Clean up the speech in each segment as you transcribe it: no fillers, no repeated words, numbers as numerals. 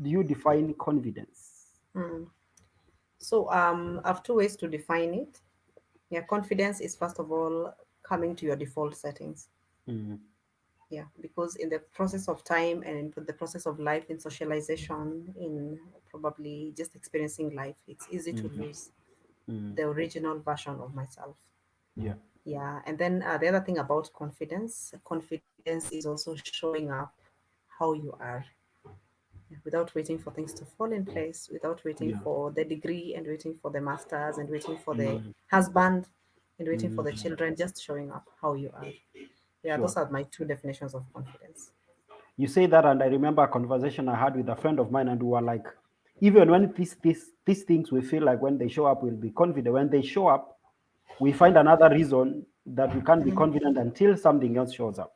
do you define confidence? Mm. So I have two ways to define it. Yeah, confidence is first of all coming to your default settings. Mm, Yeah, because in the process of time and in the process of life, in socialization, in probably just experiencing life, it's easy to mm, lose mm, the original version of myself. yeah, Yeah, and then the other thing about confidence is also showing up how you are, without waiting for things to fall in place, without waiting yeah. for the degree and waiting for the masters and waiting for the Mm, husband and waiting for the mm, children, just showing up how you are. Yeah, sure. those are my two definitions of confidence. You say that, and I remember a conversation I had with a friend of mine, and we were like, even when these things we feel like when they show up, we'll be confident. When they show up, we find another reason that we can't be Mhm. confident until something else shows up.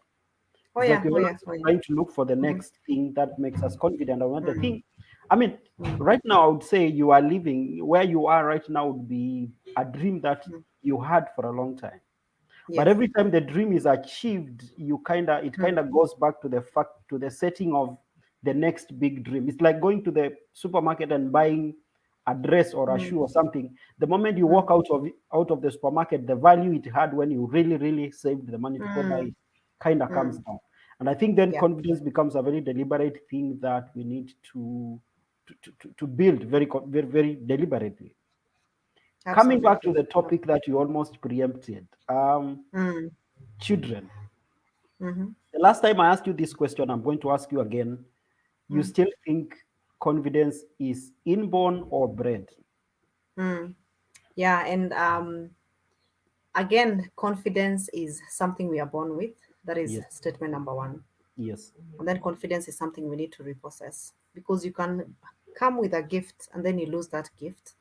Oh It's like yeah, we're oh yeah, always oh yeah. trying to look for the Mm-hmm. next thing that makes us confident. And when the Mm-hmm. thing, I mean, right now, I would say you are living where you are right now would be a dream that Mm-hmm. you had for a long time. But Yes. every time the dream is achieved, it Mm-hmm. kind of goes back to the fact to the setting of the next big dream. It's like going to the supermarket and buying a dress or a shoe or something. The moment you walk out of the supermarket, the value it had when you really really saved the money to go buy Mm-hmm. it kind of comes down. And I think then Yeah, confidence becomes a very deliberate thing that we need to build very very deliberately. Coming back to absolutely. the topic that you almost preempted, Mm-hmm. children. Mm-hmm. The last time I asked you this question, I'm going to ask you again. You still think confidence is inborn or bred? Mm-hmm. Yeah, and again, confidence is something we are born with. That is Yes, statement number one. yes. And then confidence is something we need to repossess, because you can come with a gift and then you lose that gift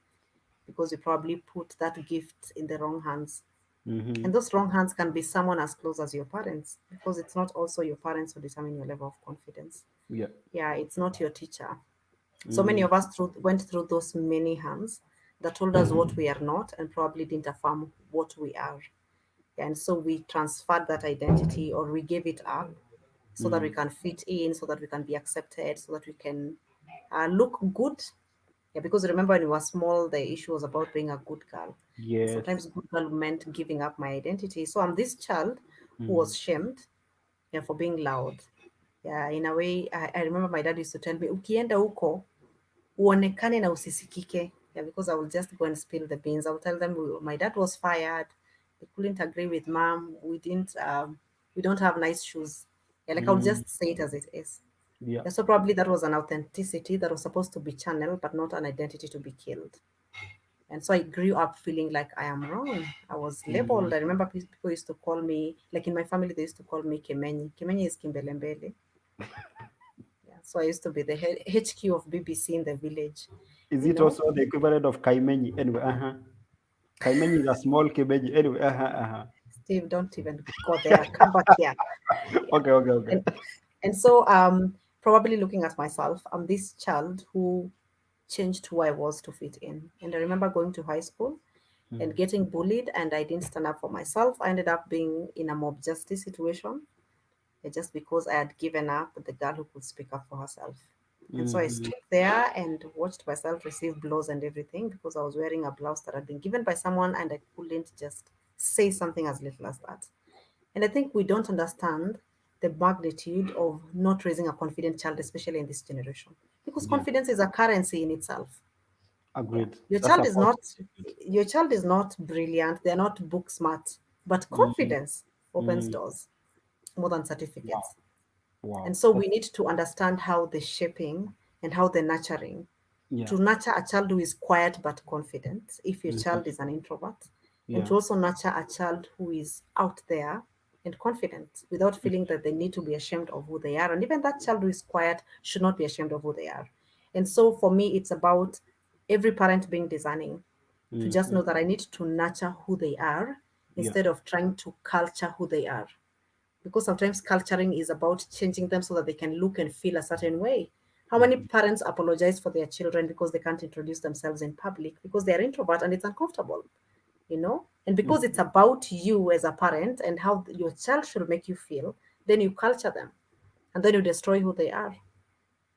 because you probably put that gift in the wrong hands. Mm-hmm. And those wrong hands can be someone as close as your parents, because it's not also your parents who determine your level of confidence. Yeah. Yeah, it's not your teacher. So many Mm, of us went through those many hands that told us what we are not and probably didn't affirm what we are. And so we transferred that identity, or we gave it up so that we mm. can fit in, so that we can be accepted, so that we can look good. Yeah, because remember when we were small, the issue was about being a good girl. And Yes. sometimes good girl meant giving up my identity. So I'm this child who Mm, was shamed, yeah, for being loud. Yeah, in a way, I remember my dad used to tell me, ukienda huko, uonekane na usisikike. Yeah, because I will just go and spill the beans. I will tell them my dad was fired. They couldn't agree with mom. We don't have nice shoes. Yeah, like I'll mm, just say it as it is. yeah. Yeah, so probably that was an authenticity that was supposed to be channeled, but not an identity to be killed. And so I grew up feeling like I am wrong. I was Mm, labeled. I remember people used to call me, like in my family, they used to call me Kemenyi. Kemenyi is Kimbelembele. Yeah, so I used to be the HQ of BBC in the village, is you it know. also the equivalent of Kaimenyi? Anyway, uh-huh. Kaimenyi is a small Kemenyi. Anyway, uh-huh, uh-huh. Steve, don't even go there. Come back here. Yeah. Okay, okay, okay. And and so probably looking at myself, I'm this child who changed who I was to fit in. And I remember going to high school and Mm, getting bullied, and I didn't stand up for myself. I ended up being in a mob justice situation, just because I had given up the girl who could speak up for herself. And so I mm-hmm, stood there and watched myself receive blows and everything, because I was wearing a blouse that had been given by someone and I couldn't just say something as little as that. And I think we don't understand the magnitude of not raising a confident child, especially in this generation, because yeah. confidence is a currency in itself. Yeah, Agreed. your That's child a is point. not your child is not brilliant. They're not book smart, but Mm, confidence opens mm, doors more than wow. certificates. And Wow. so we That's, need to understand how the shaping and how the nurturing, yeah. to nurture a child who is quiet but confident, if your Mm-hmm, child is an introvert, and yeah. to also nurture a child who is out there and confident without feeling that they need to be ashamed of who they are. And even that child who is quiet should not be ashamed of who they are. And so for me, it's about every parent being discerning, to just Mm-hmm, know that I need to nurture who they are yeah. instead of trying to culture who they are, because sometimes culturing is about changing them so that they can look and feel a certain way. How many Mm-hmm, parents apologize for their children because they can't introduce themselves in public because they're introvert and it's uncomfortable, you know? And because it's mm-hmm, about you as a parent and how your child should make you feel, then you culture them and then you destroy who they are.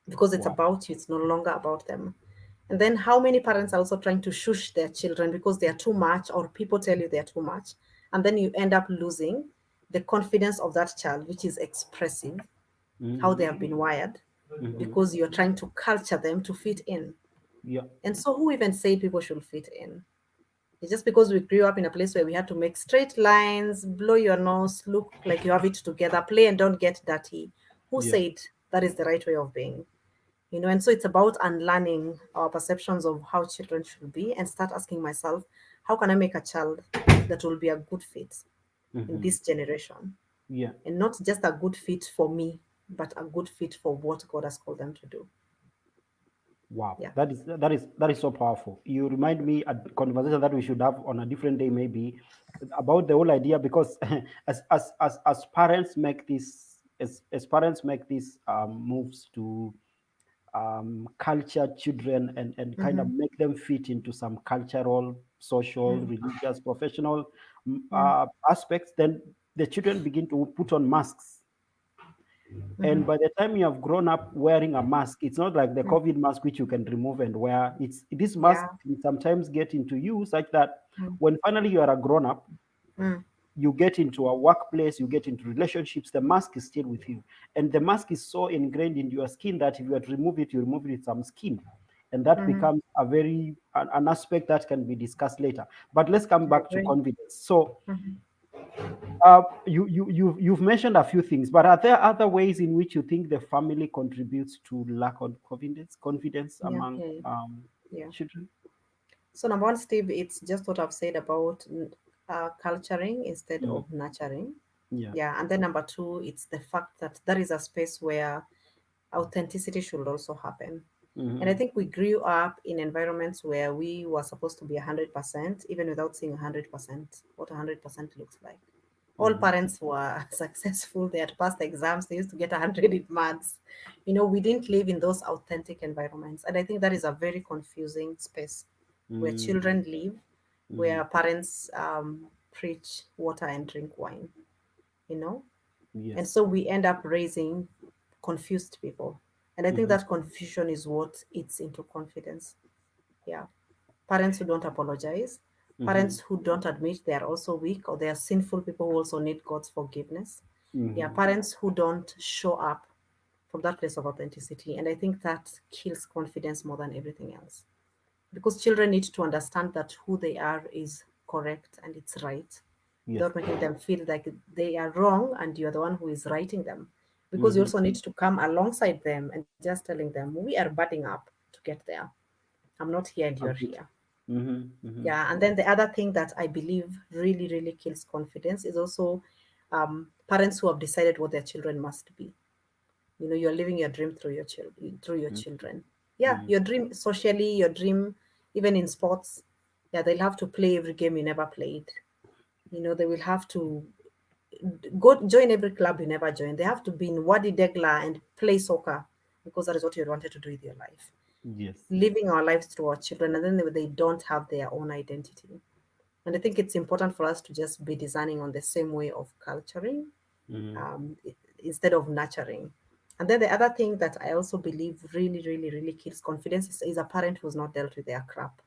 because it's Wow. about you, it's no longer about them. And then how many parents are also trying to shush their children because they are too much, or people tell you they are too much. And then you end up losing the confidence of that child, which is expressive, how Mm-hmm. they have been wired, Mm-hmm. because you're trying to culture them to fit in. Yeah. And so, who even said people should fit in? It's just because we grew up in a place where we had to make straight lines, blow your nose, look like you have it together, play and don't get dirty. Who Yeah. said that is the right way of being? And so it's about unlearning our perceptions of how children should be and start asking myself, how can I make a child that will be a good fit in Mm-hmm. this generation? Yeah. And not just a good fit for me, but a good fit for what God has called them to do. Wow, Yeah. that is so powerful. You remind me a conversation that we should have on a different day, maybe, about the whole idea. Because as parents make this as parents make these moves to culture children, and kind of Mm-hmm. make them fit into some cultural, social, Mm-hmm. religious, professional aspects, then the children begin to put on masks. And Mm-hmm. by the time you have grown up wearing a mask, it's not like the COVID mask which you can remove and wear. It's this mask Yeah. can sometimes get into you such that Mm-hmm. when finally you are a grown up, you get into a workplace, you get into relationships, the mask is still with you. And the mask is so ingrained in your skin that if you were to remove it, you remove it with some skin. And that Mm-hmm. becomes an aspect that can be discussed later. But let's come I back to agree. confidence. So Mm-hmm. you've mentioned a few things, but are there other ways in which you think the family contributes to lack of confidence Yeah, among yeah, yeah. Yeah. children? So number one, Steve, it's just what I've said about culturing instead Mm, of nurturing. yeah. Yeah, and then number two, it's the fact that there is a space where authenticity should also happen. And I Mm-hmm. think we grew up in environments where we were supposed to be 100%, even without seeing 100%, what 100% looks like. All Mm-hmm. parents were successful. They had passed exams. They used to get 100 in maths. We didn't live in those authentic environments. And I think that is a very confusing space where Mm-hmm. children live, Mm-hmm. where parents preach water and drink wine, you know? And Yes. so we end up raising confused people. And I think Mm-hmm. that confusion is what eats into confidence. Yeah. Parents who don't apologize, Mm-hmm. parents who don't admit they are also weak or they are sinful people who also need God's forgiveness. Yeah. Mm-hmm. Parents who don't show up from that place of authenticity. And I think that kills confidence more than everything else. Because children need to understand that who they are is correct and it's right, Yes. without making them feel like they are wrong and you're the one who is writing them. Because you Mm-hmm. also need to come alongside them and just telling them, we are budding up to get there. I'm not here and you're Agreed. here. Mm-hmm. Mm-hmm. Yeah. And then the other thing that I believe really, really kills confidence is also parents who have decided what their children must be. You're living your dream through your children. Yeah, Mm-hmm. your dream socially, your dream even in sports. Yeah, they'll have to play every game you never played. They will have to go join every club you never joined. They have to be in Wadi Degla and play soccer because that is what you wanted to do with your life. Yes. Living our lives through our children, and then they don't have their own identity. And I think it's important for us to just be designing on the same way of culturing, Mm-hmm. instead of nurturing. And then the other thing that I also believe really, really, really kills confidence is a parent who's not dealt with their crap.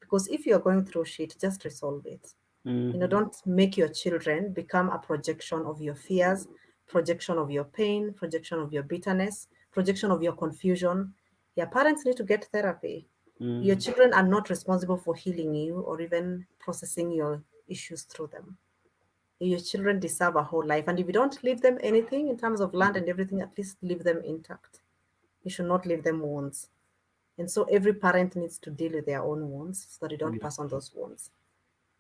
Because if you're going through shit, just resolve it. Mm-hmm. Don't make your children become a projection of your fears, projection of your pain, projection of your bitterness, projection of your confusion. Your parents need to get therapy. Your Mm-hmm. children are not responsible for healing you or even processing your issues through them. Your children deserve a whole life. And if you don't leave them anything in terms of land and everything, at least leave them intact. You should not leave them wounds. And so every parent needs to deal with their own wounds so that you don't Yeah. pass on those wounds.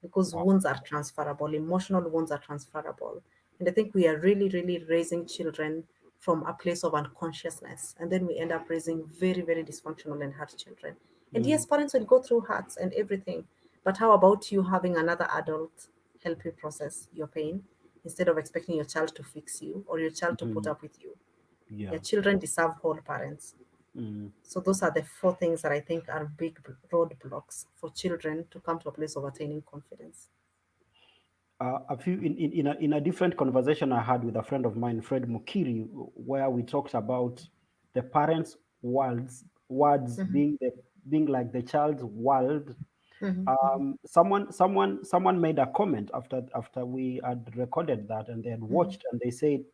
Because Wow. wounds are transferable, emotional wounds are transferable. And I think we are really, really raising children from a place of unconsciousness. And then we end up raising very, very dysfunctional and hurt children. And Mm-hmm. yes, parents will go through hurts and everything. But how about you having another adult help you process your pain instead of expecting your child to fix you or your child to put Mm-hmm. up with you? Yeah. Your children deserve whole parents. Mm-hmm. So those are the four things that I think are big roadblocks for children to come to a place of attaining confidence. A few in a different conversation I had with a friend of mine, Fred Mukiri, where we talked about the parents' words Mm-hmm. being like the child's world. Mm-hmm. Someone made a comment after we had recorded that and they had Mm-hmm. watched, and they said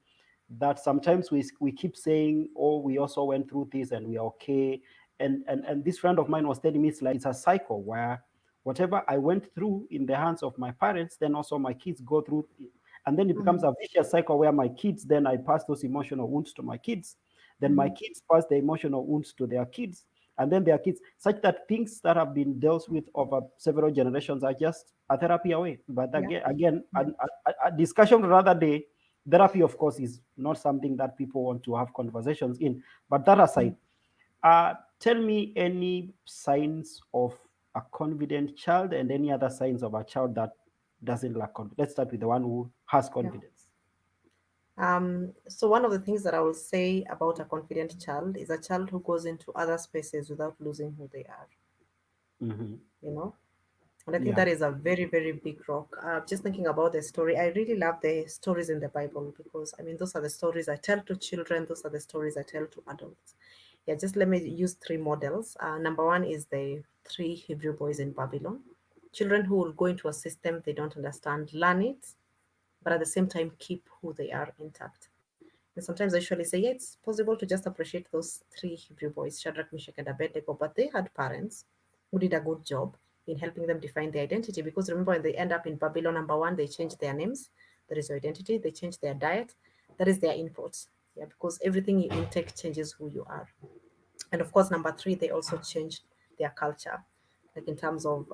that sometimes we keep saying, oh, we also went through this and we are okay. And this friend of mine was telling me it's like it's a cycle where whatever I went through in the hands of my parents, then also my kids go through it. And then it becomes Mm-hmm. a vicious cycle where my kids, then I pass those emotional wounds to my kids, then my Mm-hmm. kids pass the emotional wounds to their kids, and then their kids, such that things that have been dealt with over several generations are just a therapy away. But Yeah. again, Yeah. a discussion rather day. Therapy, of course, is not something that people want to have conversations in. But that aside, tell me any signs of a confident child and any other signs of a child that doesn't lack confidence. Let's start with the one who has Yeah. confidence. So one of the things that I will say about a confident child is a child who goes into other spaces without losing who they are, Hmm. you know? And I think Yeah. that is a very, very big rock. Just thinking about the story, I really love the stories in the Bible because, I mean, those are the stories I tell to children, those are the stories I tell to adults. Yeah, just let me use three models. Number one is the three Hebrew boys in Babylon. Children who will go into a system they don't understand, learn it, but at the same time keep who they are intact. And sometimes I usually say, yeah, it's possible to just appreciate those three Hebrew boys, Shadrach, Meshach, and Abednego, but they had parents who did a good job in helping them define their identity. Because remember, when they end up in Babylon, number one, they change their names. That is your identity. They change their diet. That is their inputs. Yeah, because everything you intake changes who you are. And of course, number three, they also changed their culture, like in terms of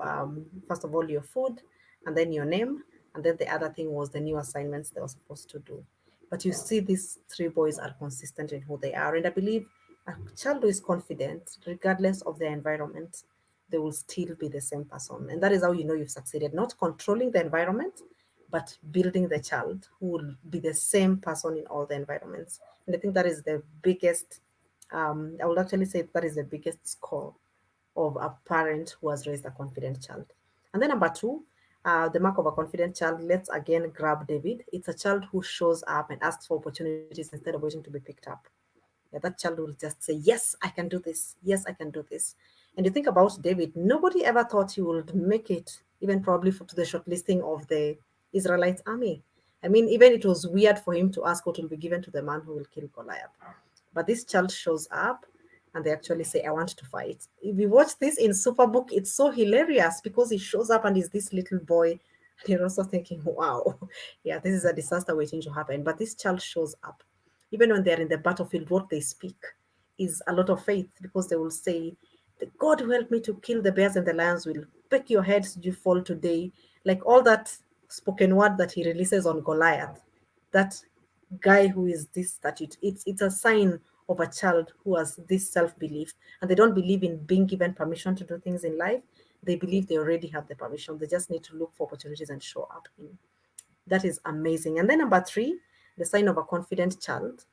first of all your food, and then your name, and then the other thing was the new assignments they were supposed to do. But you see, these three boys are consistent in who they are, and I believe a child who is confident, regardless of their environment, they will still be the same person, and that is how you know you've succeeded. Not controlling the environment, but building the child who will be the same person in all the environments. And I think that is the biggest I would actually say that is the biggest score of a parent who has raised a confident child. And then number two, the mark of a confident child, let's again grab David. It's a child who shows up and asks for opportunities instead of waiting to be picked up. Yeah, that child will just say, yes, I can do this. Yes, I can do this. And you think about David, nobody ever thought he would make it, even probably to the shortlisting of the Israelite army. I mean, even it was weird for him to ask what will be given to the man who will kill Goliath. But this child shows up and they actually say, I want to fight. If you watch this in Superbook, it's so hilarious because he shows up and is this little boy. And you're also thinking, wow, yeah, this is a disaster waiting to happen. But this child shows up. Even when they're in the battlefield, what they speak is a lot of faith because they will say, the God who helped me to kill the bears and the lions will pick your heads you fall today. Like all that spoken word that he releases on Goliath, that guy who is this that it's a sign of a child who has this self-belief and they don't believe in being given permission to do things in life. They believe they already have the permission, they just need to look for opportunities and show up in. That is amazing. And then number three, the sign of a confident child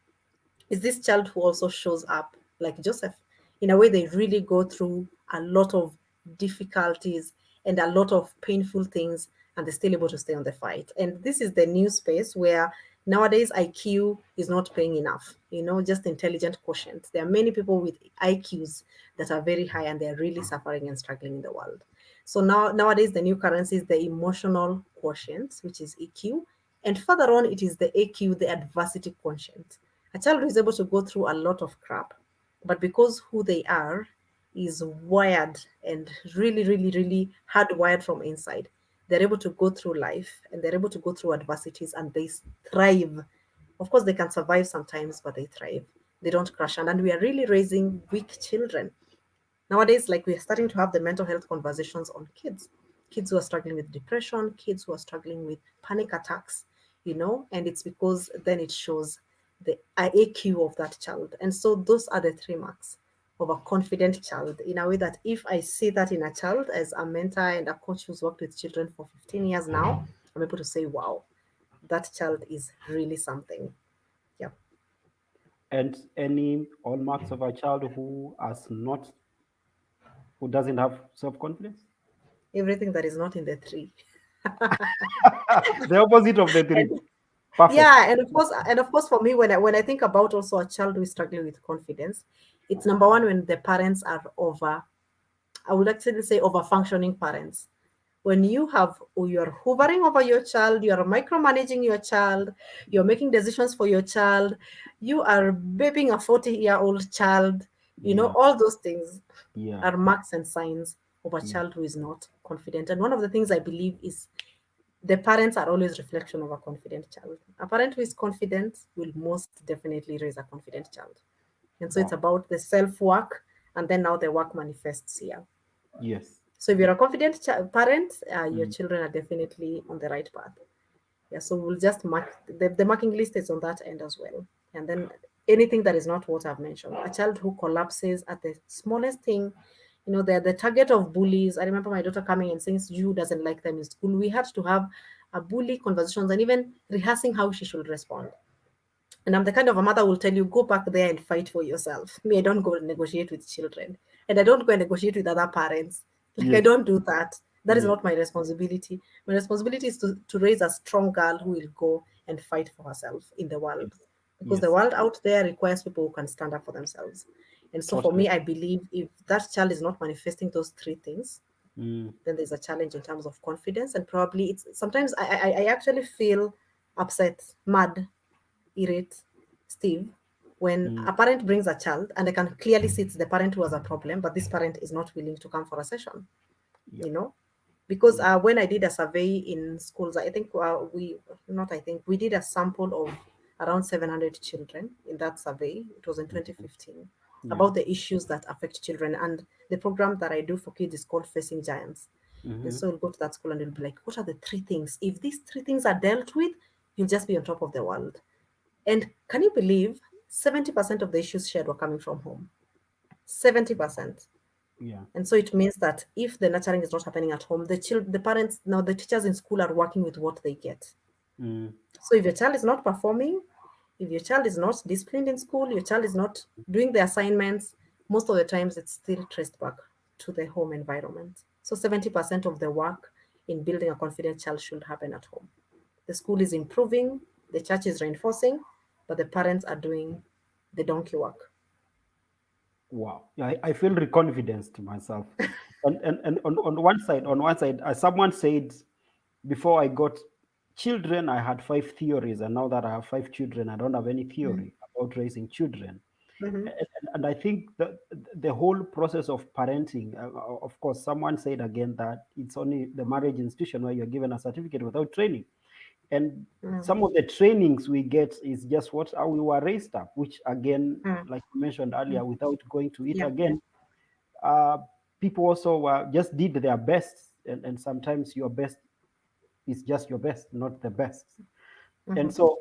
is this child who also shows up like Joseph. In a way, they really go through a lot of difficulties and a lot of painful things, and they're still able to stay on the fight. And this is the new space where nowadays IQ is not paying enough, just intelligent quotient. There are many people with IQs that are very high and they're really suffering and struggling in the world. So nowadays, the new currency is the emotional quotient, which is EQ. And further on, it is the AQ, the adversity quotient. A child who is able to go through a lot of crap, but because who they are is wired and really, really, really hardwired from inside, they're able to go through life and they're able to go through adversities and they thrive. Of course, they can survive sometimes, but they thrive. They don't crash. And we are really raising weak children. Nowadays, like we're starting to have the mental health conversations on kids who are struggling with depression, kids who are struggling with panic attacks, and it's because then it shows the AQ of that child. And so those are the three marks of a confident child, in a way that if I see that in a child as a mentor and a coach who's worked with children for 15 years now, I'm able to say, wow, that child is really something. Yeah. And any hallmarks of a child who has not, who doesn't have self-confidence? Everything that is not in the three. The opposite of the And three. Perfect. Yeah, and of course, for me, when I think about also a child who is struggling with confidence, it's number one when the parents are over. I would actually say over functioning parents. When you're hovering over your child, you are micromanaging your child, you're making decisions for your child, you are babying a 40-year-old child, Yeah. all those things Yeah. are marks and signs of a Yeah. child who is not confident. And one of the things I believe is the parents are always reflection of a confident child. A parent who is confident will most definitely raise a confident child. And so it's Wow. about the self work, and then now the work manifests here. Yes. So if you're a confident parent, your Mm. children are definitely on the right path. Yeah, so we'll just mark the marking list is on that end as well. And then anything that is not what I've mentioned, a child who collapses at the smallest thing, they're the target of bullies. I remember my daughter coming and saying you doesn't like them in school. We had to have a bully conversations and even rehearsing how she should respond. And I'm the kind of a mother who will tell you, go back there and fight for yourself. Me, I don't go and negotiate with children. And I don't go and negotiate with other parents. Like, I Yes. don't do that. That is Yes. not my responsibility. My responsibility is to raise a strong girl who will go and fight for herself in the world. Yes. Because the Yes. world out there requires people who can stand up for themselves. And so for Totally. me, I believe if that child is not manifesting those three things, Mm. then there's a challenge in terms of confidence. And probably it's sometimes I actually feel upset, mad, irate Steve when Mm. a parent brings a child and I can clearly see it's the parent who has a problem, but this parent is not willing to come for a session, Yep. you know? Because Yep. when I did a survey in schools, I think we did a sample of around 700 children in that survey. It was in Mhm. 2015 Yeah. about the issues that affect children. And the program that I do for kids is called Facing Giants. And Mm-hmm. so we'll go to that school and we'll be like, what are the three things? If these three things are dealt with, you'll just be on top of the world. And can you believe 70% of the issues shared were coming from home? 70%. Yeah. And so it means that if the nurturing is not happening at home, the parents, now the teachers in school are working with what they get. Mm. So if your child is not performing, if your child is not disciplined in school, your child is not doing the assignments, most of the times it's still traced back to the home environment. So 70% of the work in building a confident child should happen at home. The school is improving, the church is reinforcing, but the parents are doing the donkey work. Wow. Yeah, I feel reconfidence to myself. And on one side, as someone said, before I got children, I had five theories, and now that I have five children, I don't have any theory about raising children. Mm-hmm. And I think that the whole process of parenting, of course, someone said again that it's only the marriage institution where you're given a certificate without training. And some of the trainings we get is just what how we were raised up, which again, Mm-hmm. like you mentioned earlier, without going to it Yeah. again, uh, people also just did their best, and sometimes your best is just your best, not the best. Mm-hmm. And so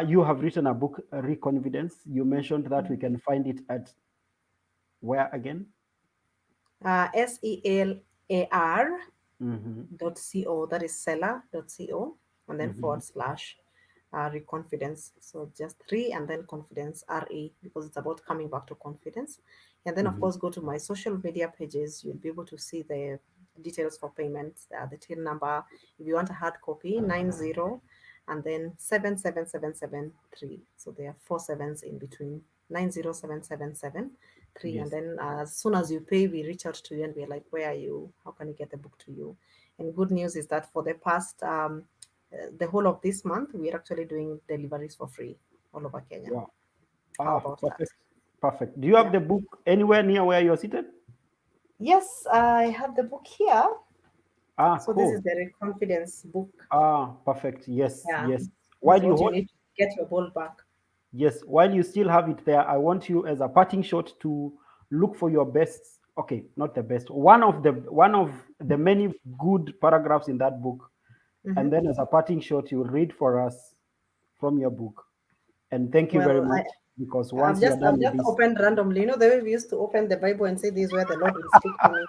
you have written a book, Reconfidence. You mentioned that we can find it at where again? SELAR Mm-hmm. dot co, that is seller.co, and then Mm-hmm. forward slash reconfidence. So just re and then confidence, re, because it's about coming back to confidence. And then of Mm-hmm. course go to my social media pages. You'll be able to see the details for payment, the till number. If you want a hard copy, 90 and then 77773. So there are four sevens in between. 907773. And Yes. then as soon as you pay, we reach out to you and we're like, where are you? How can we get the book to you? And good news is that for the past the whole of this month, we're actually doing deliveries for free all over Kenya. Wow. How Ah, about that? perfect. Perfect. Do you have Yeah. the book anywhere near where you're seated? Yes, I have the book here. Ah, So this is cool. the confidence book. Ah, perfect. Yes, Yeah. yes. This is While you what you hold, need to get your ball back. yes, while you still have it there, I want you as a parting shot to look for your best. Okay, not the best. One of the many good paragraphs in that book, and Hmm. then as a parting shot, you read for us from your book. And thank you very Well, much because I've once we are just done I've with just this, opened randomly. The way we used to open the Bible and say this is where the Lord will speak to me.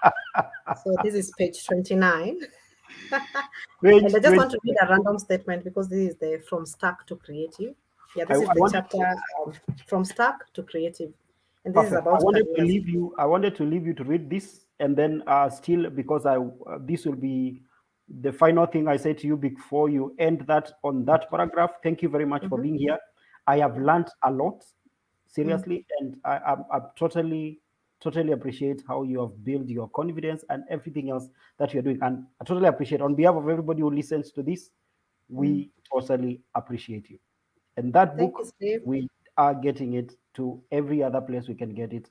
So this is page 29. And I page just 20. want to read a random statement because this is the from stuck to creative. Yeah, I this is the wanted chapter from stuck to creative. And this is Perfect. I about wanted to careers. leave you. I wanted to leave you to read this, and then still because I this will be the final thing I say to you before you end that on that paragraph, thank you very much for Mm-hmm. being here. I have Yeah. learned a lot, Mm. seriously, and I totally appreciate how you have built your confidence and everything else that you're doing. And I totally appreciate, on behalf of everybody who listens to this, Mm. we totally appreciate you. And that Thank you, book, Steve. we are getting it to every other place we can get it.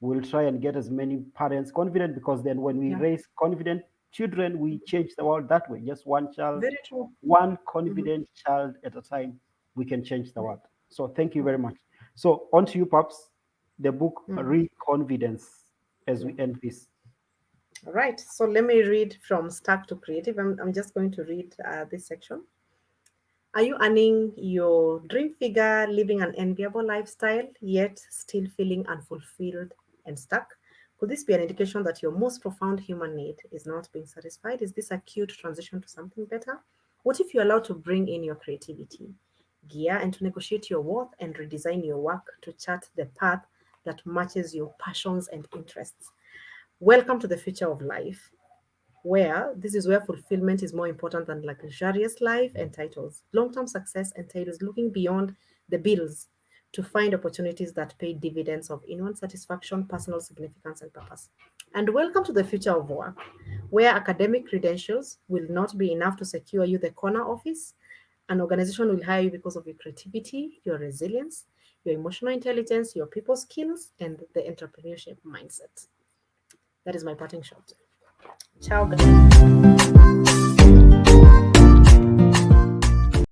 We'll try and get as many parents confident, because then when we Yeah. raise confident children, we change the world that way. Just one child, Very true. one Mm-hmm. confident child at a time, we can change the Right. world. So thank you Mm. very much. So on to you, Paps. The book Mm. Reconfidence, as Yeah. we end this. All right. So let me read from Stuck to Creative. I'm just going to read this section. Are you earning your dream figure, living an enviable lifestyle, yet still feeling unfulfilled and stuck? Could this be an indication that your most profound human need is not being satisfied? Is this a cute transition to something better? What if you're allowed to bring in your creativity, gear, and to negotiate your worth and redesign your work to chart the path that matches your passions and interests? Welcome to the future of life, where this is where fulfillment is more important than luxurious life and titles. Long term success entails looking beyond the bills to find opportunities that pay dividends of inward satisfaction, personal significance, and purpose. And welcome to the future of work, where academic credentials will not be enough to secure you the corner office. An organization will hire you because of your creativity, your resilience, your emotional intelligence, your people skills, and the entrepreneurship mindset. That is my parting shot. Ciao, guys.